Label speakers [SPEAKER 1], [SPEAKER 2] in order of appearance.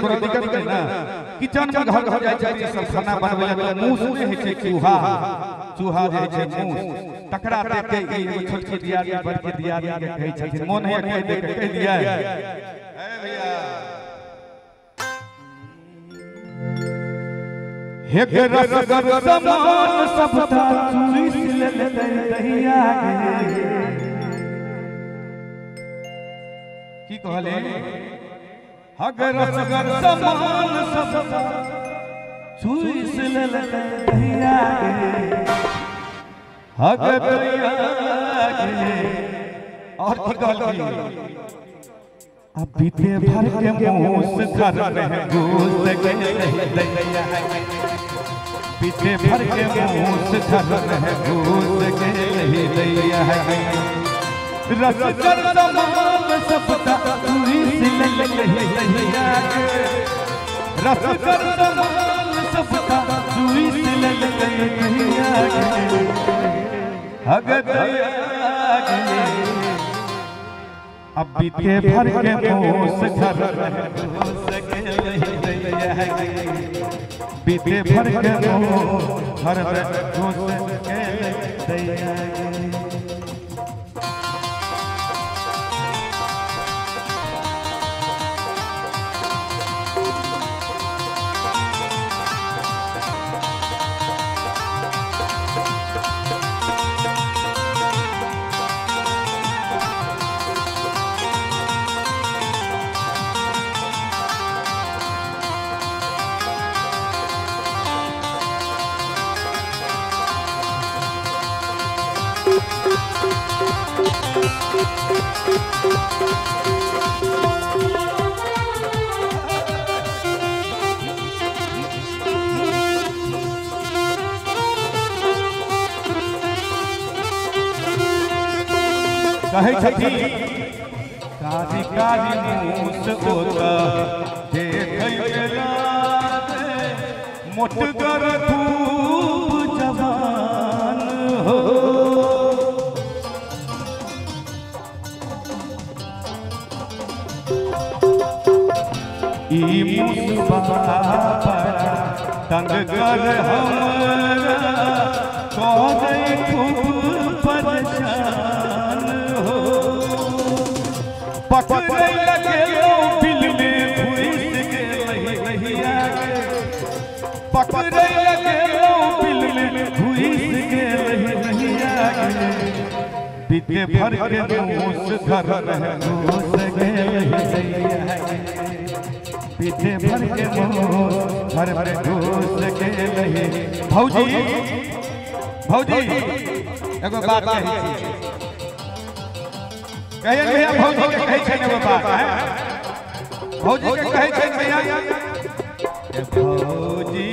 [SPEAKER 1] कोनो दिक्कत नहीं ना किचन में घर घर जाय छै सब खाना बनबै ला त मूस ने है छै चूहा चूहा जे छै मूस तकरा देख के एगो छोट छोट दियादी बड़ के दियादी के कहै छथिन मोन है कह दे के कह दिया ए भैया हे रसगर समान सबटा चुइस ले दहिया गे की कहले हगर रसगर समान सबटा चुइस ले दहिया गे हगर दहिया गे और की कहले अब बीते भर के मूस घर में घुस गए दैया बीते भर के मूस घर में घुस गए दैया रसगर समान सबटा चुइस ले दैया रसगर समान सबटा चुइस ले दैया हगर दैया अब बीते भर के मूस घर में घुस गए दैया बीते भर के मूस घर में घुस गए दैया कहे छथि कारी कारी मूस ओता देखै गेला मोटगर खूब जवान हो ई मूस बाबा तंगगर हमरा कहै खूब परेशान पकड़े लगे बिल में घुस गए दैया पकड़े लगे बिल में घुस गए दैया बीते भर के मूस घर में घुस गए दैया बीते भर के मूस घर में घुस गए भौजी भौजी एगो बात कही कहिए भैया भौजी के कहै छै ने बात है भौजी के कहै छै भैया भौजी